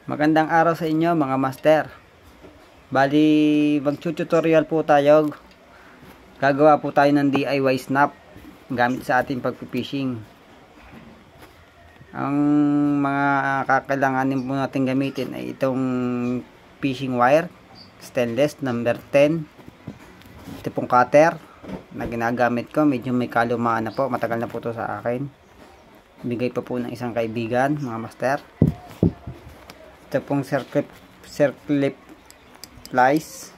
Magandang araw sa inyo mga master. Bali, mag-tutorial po tayo. Gagawa po tayo ng DIY snap gamit sa ating pagpipishing. Ang mga kakailanganin po natin gamitin ay itong fishing wire, stainless number 10. Ito pong cutter na ginagamit ko, medyo may kalumaan na po, matagal na po ito sa akin. Bigay pa po ng isang kaibigan mga master. Ito pong circlip plies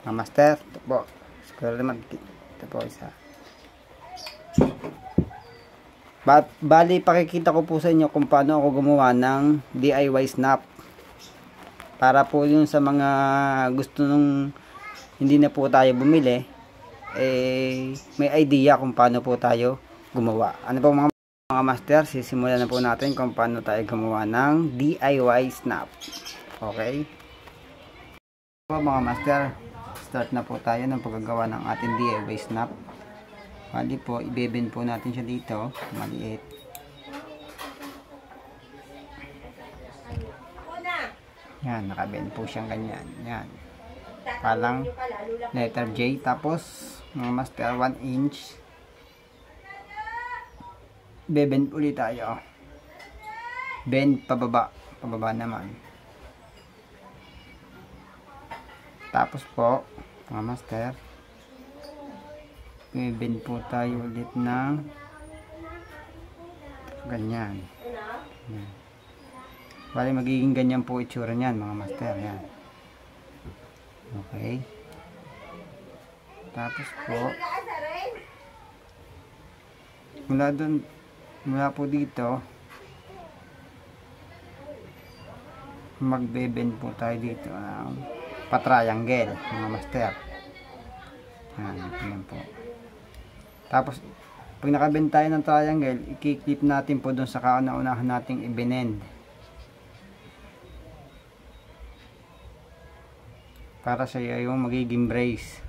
mga master. Ito po, siguro naman ito po isa. Bali, pakikita ko po sa inyo kung paano ako gumawa ng DIY snap, para po yun sa mga gusto nung hindi na po tayo bumili, may idea kung paano po tayo gumawa. Ano po mga master, sisimulan na po natin kung paano tayo gumawa ng DIY snap. Okay po mga master, start na po tayo ng paggagawa ng ating DIY snap. Bali po, ibebend po natin siya dito, maliit. Yan, nakabend po siyang ganyan. Yan, parang letter J. Tapos mga master, 1 inch bebend ulit tayo, bend pababa naman. Tapos po mga master, bend po tayo ulit ng ganyan. Yan. Bali, magiging ganyan po itsura niyan mga master. Yan. Okay. Tapos po mula po dito magbe-bend po tayo dito ng pa-triangle mga master. Yan po. Tapos pag nakabend tayo ng triangle, i-clip natin po doon sa kauna-unahan nating i-bend para sa yung magiging brace.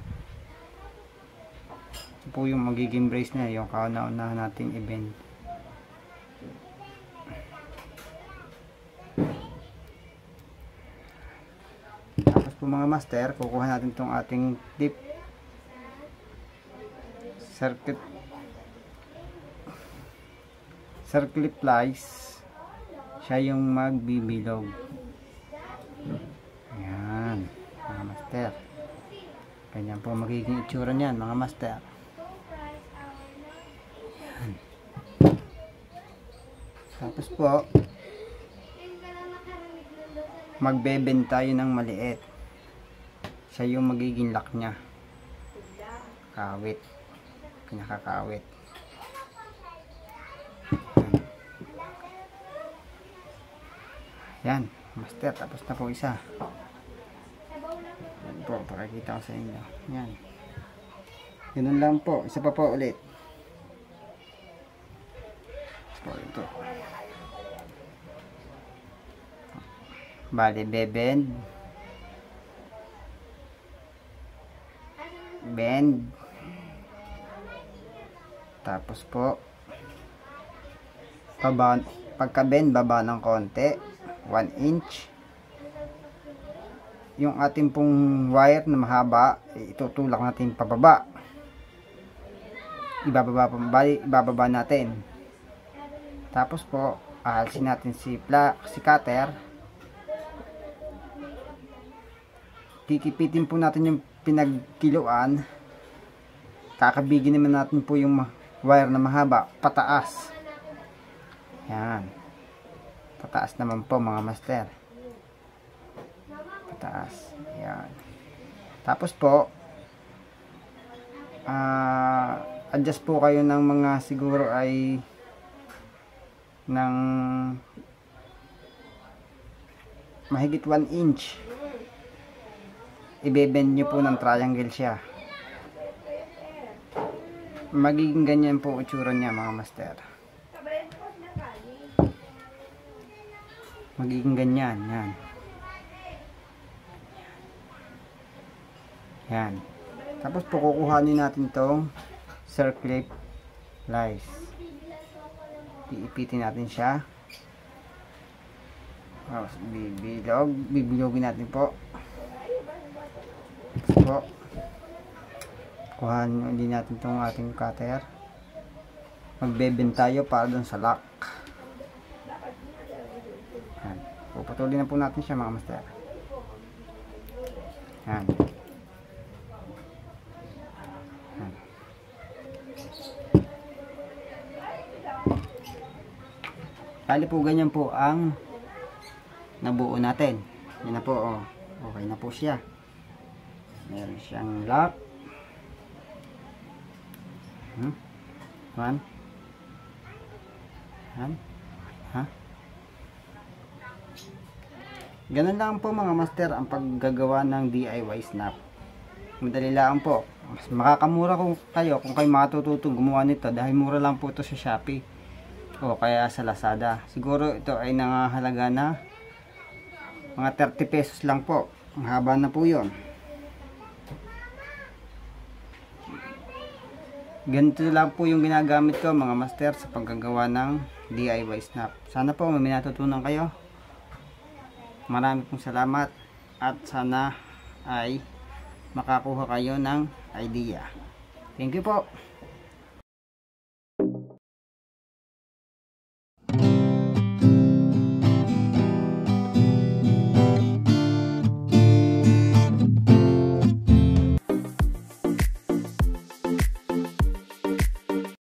Ito po yung magiging brace niya, yung kauna-unahan nating i-bend. Tapos po mga master, kukuha natin itong ating tip circlip plies, siya yung magbibilog. Yan mga master, ganyan po magiging itsura niyan mga master. Yan. Tapos po magbe-bend tayo ng maliit, siya yung magiging lock nya, kawit, pinakakawit. Yan master, tapos na po isa. Yan po, pakikita ko sa inyo. Yan, ganun lang po, isa pa po ulit po ito. Bali, bend, tapos po pagka-bend, baba ng konti, 1 inch. Yung ating pong wire na mahaba, itutulak natin pababa, ibababa natin. Tapos po ahalsin natin si cutter, kikipitin po natin yung pinagkiluan, kakabigin naman natin po yung wire na mahaba pataas. Yan, pataas naman po mga master, pataas. Yan. Tapos po adjust po kayo ng mga siguro ay ng mahigit 1 inch. Ibebend nyo po ng triangle siya, magiging ganyan po itsura niya mga master. Magiging ganyan. Yan. Yan. Tapos po kukuhanin natin tong circlip plies, iipitin natin siya. Oh, bibilogin natin po. So, kuhanin din natin itong ating cutter. Magbebend tayo para dun sa lock. Yan. Puputulin na po natin siya mga master. Yan. Yan. Bali po ganyan po ang nabuo natin. Yan na po, oh. Okay na po siya. Meron siyang lock. One. Ha? Ganun lang po mga master ang paggagawa ng DIY snap. Madali lang po. Mas makakamura kung kayo kung kayo matututong gumawa nito dahil mura lang po ito sa Shopee o kaya sa Lazada. Siguro ito ay nangahalaga na mga 30 pesos lang po. Ang haba na po yun. Ganito lang po yung ginagamit ko mga master sa paggagawa ng DIY snap. Sana po may natutunan kayo. Marami pong salamat at sana ay makakuha kayo ng idea. Thank you po.